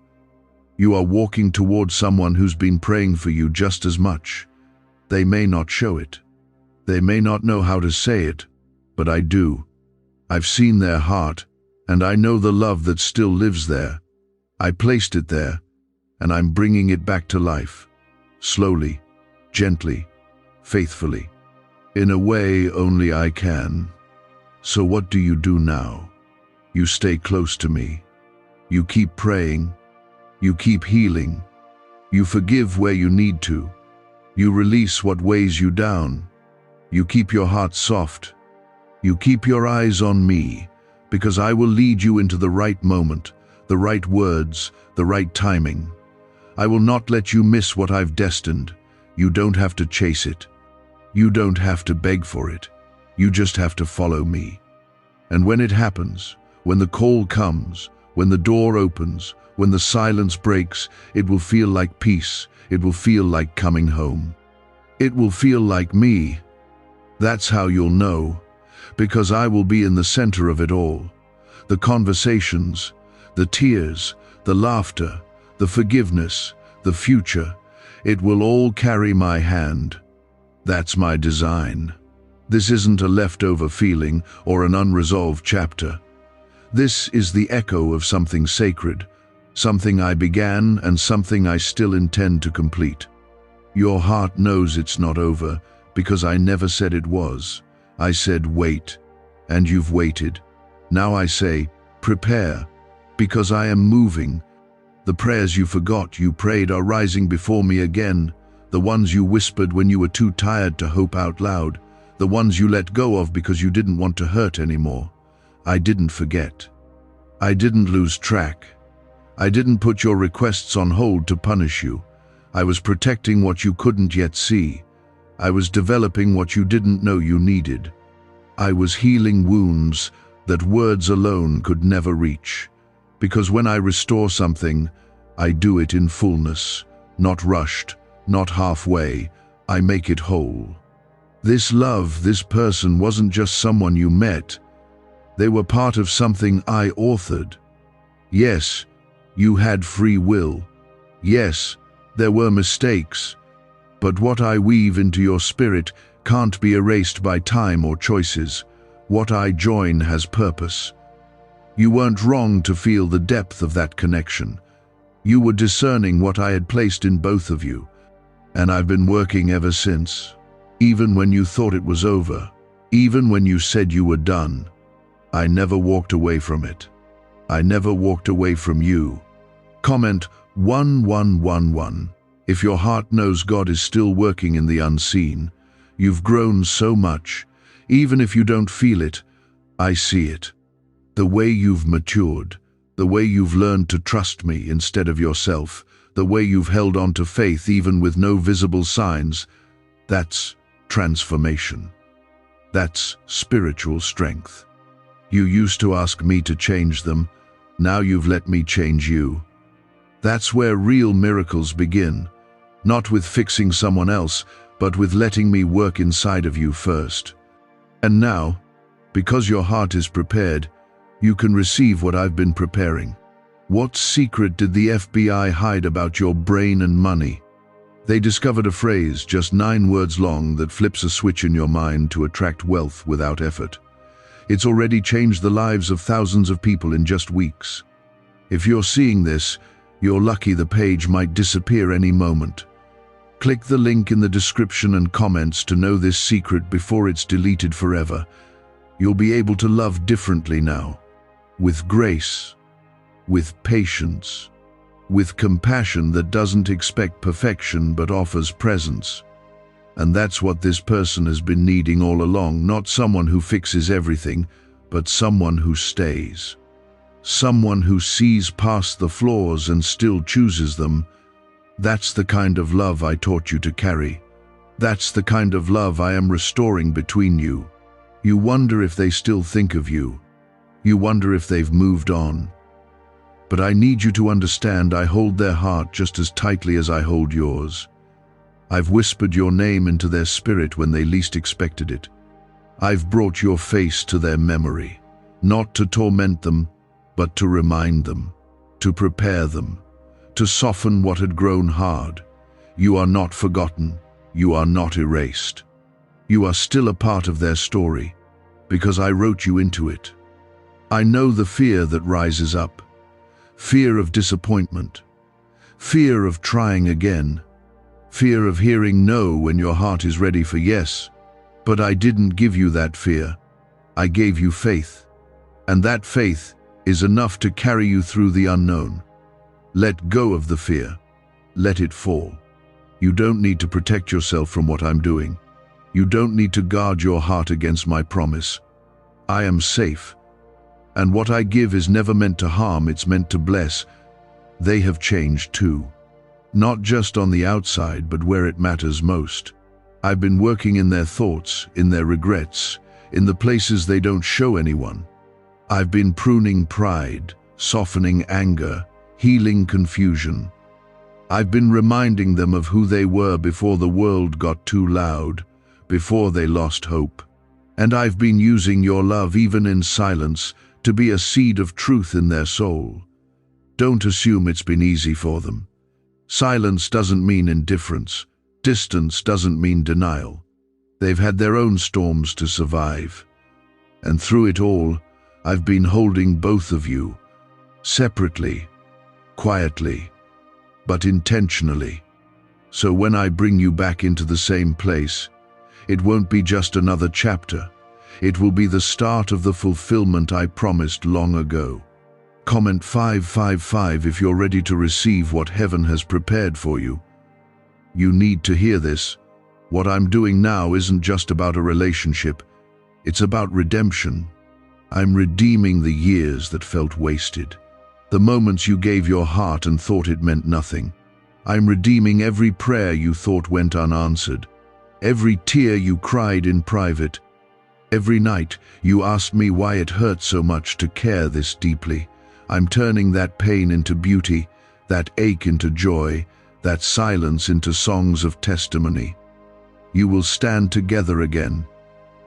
You are walking towards someone who's been praying for you just as much. They may not show it. They may not know how to say it, but I do. I've seen their heart, and I know the love that still lives there. I placed it there, and I'm bringing it back to life. Slowly, gently, faithfully, in a way only I can. So what do you do now? You stay close to me. You keep praying. You keep healing. You forgive where you need to. You release what weighs you down. You keep your heart soft. You keep your eyes on me, because I will lead you into the right moment, the right words, the right timing. I will not let you miss what I've destined. You don't have to chase it. You don't have to beg for it. You just have to follow me. And when it happens, when the call comes, when the door opens, when the silence breaks, it will feel like peace. It will feel like coming home. It will feel like me. That's how you'll know, because I will be in the center of it all. The conversations, the tears, the laughter, the forgiveness, the future, it will all carry my hand. That's my design. This isn't a leftover feeling or an unresolved chapter. This is the echo of something sacred, something I began and something I still intend to complete. Your heart knows it's not over because I never said it was. I said wait, and you've waited. Now I say prepare, because I am moving. The prayers you forgot you prayed are rising before me again, the ones you whispered when you were too tired to hope out loud, the ones you let go of because you didn't want to hurt anymore. I didn't forget. I didn't lose track. I didn't put your requests on hold to punish you. I was protecting what you couldn't yet see. I was developing what you didn't know you needed. I was healing wounds that words alone could never reach. Because when I restore something, I do it in fullness, not rushed, not halfway. I make it whole. This love, this person wasn't just someone you met. They were part of something I authored. Yes, you had free will. Yes, there were mistakes. But what I weave into your spirit can't be erased by time or choices. What I join has purpose. You weren't wrong to feel the depth of that connection. You were discerning what I had placed in both of you. And I've been working ever since. Even when you thought it was over. Even when you said you were done. I never walked away from it. I never walked away from you. Comment 1111. If your heart knows God is still working in the unseen, you've grown so much. Even if you don't feel it, I see it. The way you've matured, the way you've learned to trust me instead of yourself, the way you've held on to faith even with no visible signs, that's transformation. That's spiritual strength. You used to ask me to change them. Now you've let me change you. That's where real miracles begin. Not with fixing someone else, but with letting me work inside of you first. And now, because your heart is prepared, you can receive what I've been preparing. What secret did the FBI hide about your brain and money? They discovered a phrase just 9 words long that flips a switch in your mind to attract wealth without effort. It's already changed the lives of thousands of people in just weeks. If you're seeing this, you're lucky. The page might disappear any moment. Click the link in the description and comments to know this secret before it's deleted forever. You'll be able to love differently now. With grace, with patience, with compassion that doesn't expect perfection but offers presence. And that's what this person has been needing all along, not someone who fixes everything, but someone who stays. Someone who sees past the flaws and still chooses them. That's the kind of love I taught you to carry. That's the kind of love I am restoring between you. You wonder if they still think of you. You wonder if they've moved on. But I need you to understand I hold their heart just as tightly as I hold yours. I've whispered your name into their spirit when they least expected it. I've brought your face to their memory, not to torment them, but to remind them, to prepare them, to soften what had grown hard. You are not forgotten. You are not erased. You are still a part of their story, because I wrote you into it. I know the fear that rises up, fear of disappointment, fear of trying again, fear of hearing no when your heart is ready for yes. But I didn't give you that fear. I gave you faith. And that faith is enough to carry you through the unknown. Let go of the fear. Let it fall. You don't need to protect yourself from what I'm doing. You don't need to guard your heart against my promise. I am safe. And what I give is never meant to harm, it's meant to bless. They have changed too. Not just on the outside, but where it matters most. I've been working in their thoughts, in their regrets, in the places they don't show anyone. I've been pruning pride, softening anger, healing confusion. I've been reminding them of who they were before the world got too loud, before they lost hope. And I've been using your love, even in silence, to be a seed of truth in their soul. Don't assume it's been easy for them. Silence doesn't mean indifference. Distance doesn't mean denial. They've had their own storms to survive. And through it all, I've been holding both of you, separately, quietly, but intentionally. So when I bring you back into the same place, it won't be just another chapter. It will be the start of the fulfillment I promised long ago. Comment 555 if you're ready to receive what heaven has prepared for you. You need to hear this. What I'm doing now isn't just about a relationship. It's about redemption. I'm redeeming the years that felt wasted. The moments you gave your heart and thought it meant nothing. I'm redeeming every prayer you thought went unanswered. Every tear you cried in private. Every night you asked me why it hurt so much to care this deeply. I'm turning that pain into beauty, that ache into joy, that silence into songs of testimony. You will stand together again,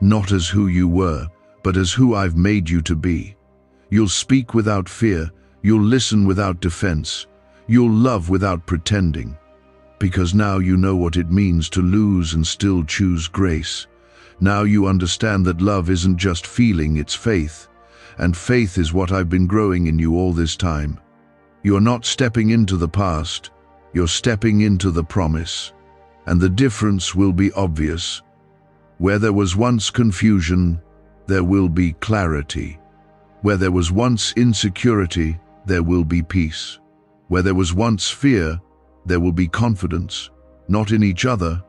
not as who you were, but as who I've made you to be. You'll speak without fear, you'll listen without defense, you'll love without pretending. Because now you know what it means to lose and still choose grace. Now you understand that love isn't just feeling, it's faith. And faith is what I've been growing in you all this time. You're not stepping into the past, you're stepping into the promise. And the difference will be obvious. Where there was once confusion, there will be clarity. Where there was once insecurity, there will be peace. Where there was once fear, there will be confidence, not in each other,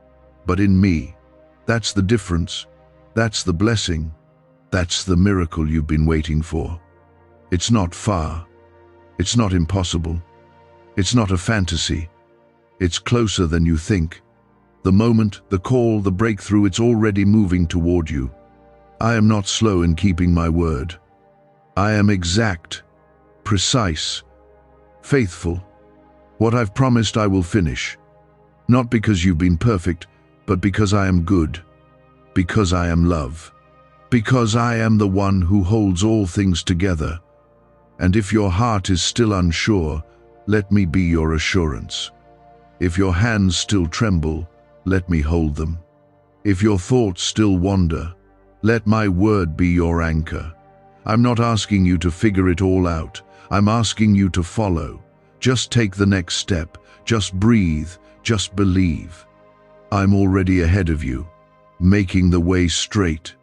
but in me. That's the difference. That's the blessing. That's the miracle you've been waiting for. It's not far. It's not impossible. It's not a fantasy. It's closer than you think. The moment, the call, the breakthrough, it's already moving toward you. I am not slow in keeping my word. I am exact, precise, faithful. What I've promised I will finish. Not because you've been perfect, but because I am good. Because I am love. Because I am the one who holds all things together. And if your heart is still unsure, let me be your assurance. If your hands still tremble, let me hold them. If your thoughts still wander, let my word be your anchor. I'm not asking you to figure it all out. I'm asking you to follow. Just take the next step. Just breathe. Just believe. I'm already ahead of you, making the way straight,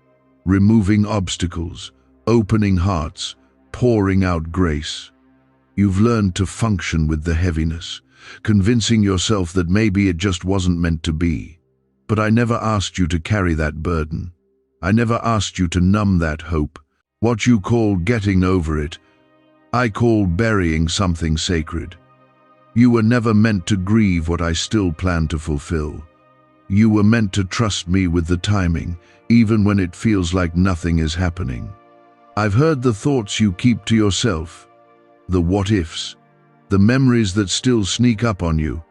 removing obstacles, opening hearts, pouring out grace. You've learned to function with the heaviness, convincing yourself that maybe it just wasn't meant to be. But I never asked you to carry that burden. I never asked you to numb that hope. What you call getting over it, I call burying something sacred. You were never meant to grieve what I still plan to fulfill. You were meant to trust me with the timing, even when it feels like nothing is happening. I've heard the thoughts you keep to yourself, the what-ifs, the memories that still sneak up on you,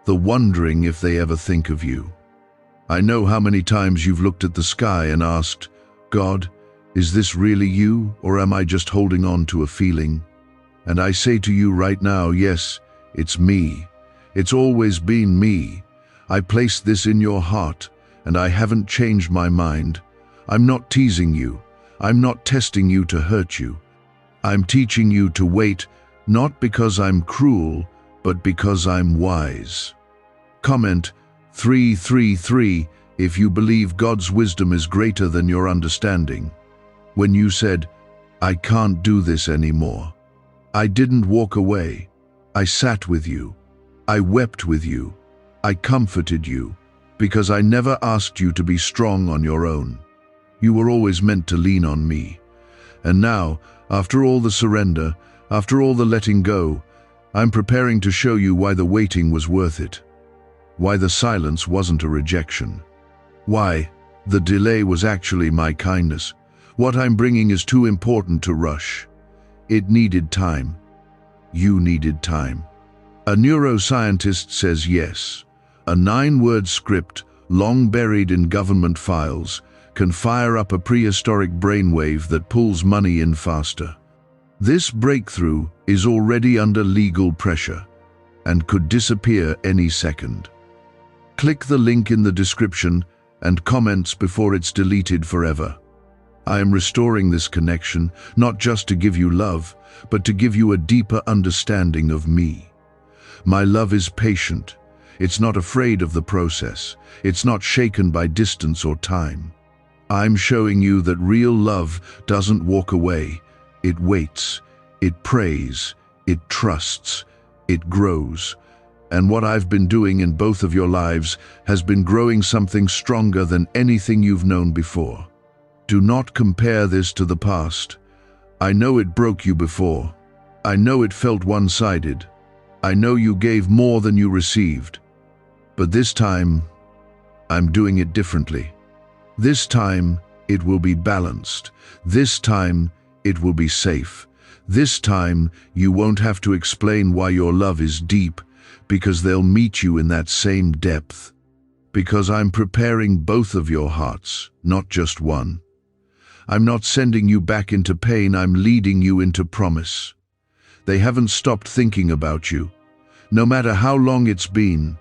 the wondering if they ever think of you. I know how many times you've looked at the sky and asked, God, is this really you, or am I just holding on to a feeling? And I say to you right now, yes, it's me. It's always been me. I placed this in your heart, and I haven't changed my mind. I'm not teasing you. I'm not testing you to hurt you. I'm teaching you to wait, not because I'm cruel, but because I'm wise. Comment 333 if you believe God's wisdom is greater than your understanding. When you said, I can't do this anymore, I didn't walk away. I sat with you. I wept with you. I comforted you, because I never asked you to be strong on your own. You were always meant to lean on me. And now, after all the surrender, after all the letting go, I'm preparing to show you why the waiting was worth it. Why the silence wasn't a rejection. Why the delay was actually my kindness. What I'm bringing is too important to rush. It needed time. You needed time. A neuroscientist says yes. A 9-word script, long buried in government files, can fire up a prehistoric brainwave that pulls money in faster. This breakthrough is already under legal pressure and could disappear any second. Click the link in the description and comments before it's deleted forever. I am restoring this connection, not just to give you love, but to give you a deeper understanding of me. My love is patient. It's not afraid of the process. It's not shaken by distance or time. I'm showing you that real love doesn't walk away. It waits, it prays, it trusts, it grows. And what I've been doing in both of your lives has been growing something stronger than anything you've known before. Do not compare this to the past. I know it broke you before. I know it felt one-sided. I know you gave more than you received. But this time, I'm doing it differently. This time, it will be balanced. This time, it will be safe. This time, you won't have to explain why your love is deep, because they'll meet you in that same depth. Because I'm preparing both of your hearts, not just one. I'm not sending you back into pain, I'm leading you into promise. They haven't stopped thinking about you. No matter how long it's been,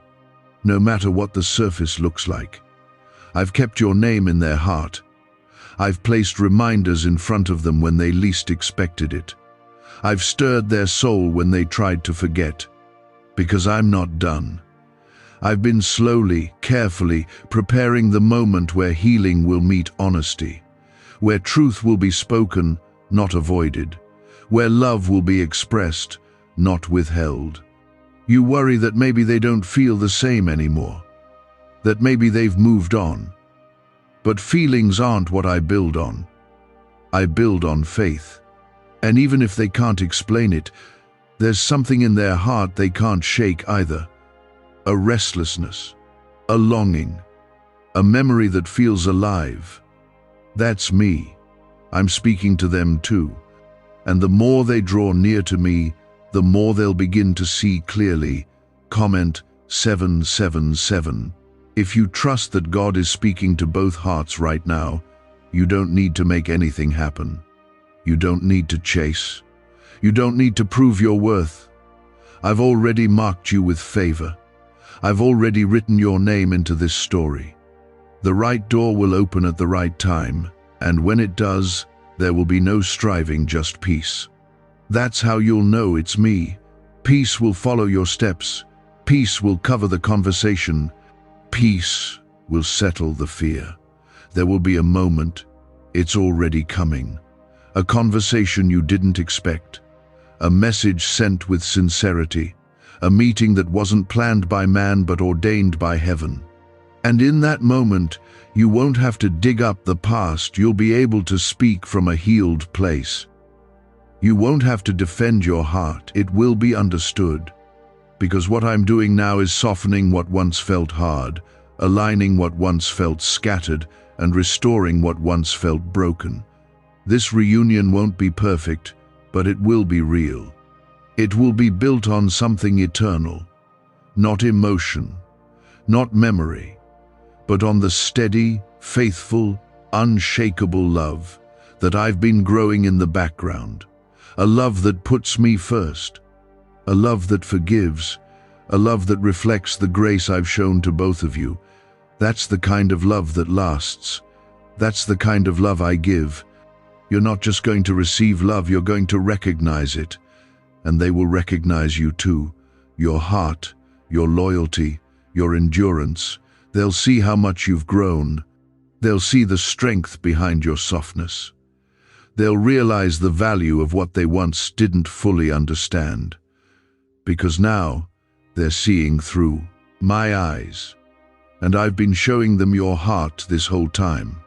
no matter what the surface looks like. I've kept your name in their heart. I've placed reminders in front of them when they least expected it. I've stirred their soul when they tried to forget. Because I'm not done. I've been slowly, carefully preparing the moment where healing will meet honesty, where truth will be spoken, not avoided, where love will be expressed, not withheld. You worry that maybe they don't feel the same anymore, that maybe they've moved on. But feelings aren't what I build on. I build on faith. And even if they can't explain it, there's something in their heart they can't shake either. A restlessness, a longing, a memory that feels alive. That's me. I'm speaking to them too. And the more they draw near to me, the more they'll begin to see clearly. Comment 777. If you trust that God is speaking to both hearts right now, you don't need to make anything happen. You don't need to chase. You don't need to prove your worth. I've already marked you with favor. I've already written your name into this story. The right door will open at the right time, and when it does, there will be no striving, just peace. That's how you'll know it's me. Peace will follow your steps. Peace will cover the conversation. Peace will settle the fear. There will be a moment. It's already coming. A conversation you didn't expect. A message sent with sincerity. A meeting that wasn't planned by man but ordained by heaven. And in that moment, you won't have to dig up the past. You'll be able to speak from a healed place. You won't have to defend your heart. It will be understood. Because what I'm doing now is softening what once felt hard, aligning what once felt scattered, and restoring what once felt broken. This reunion won't be perfect, but it will be real. It will be built on something eternal, not emotion, not memory, but on the steady, faithful, unshakable love that I've been growing in the background. A love that puts me first, a love that forgives, a love that reflects the grace I've shown to both of you. That's the kind of love that lasts. That's the kind of love I give. You're not just going to receive love, you're going to recognize it. And they will recognize you too. Your heart, your loyalty, your endurance. They'll see how much you've grown. They'll see the strength behind your softness. They'll realize the value of what they once didn't fully understand. Because now, they're seeing through my eyes. And I've been showing them your heart this whole time.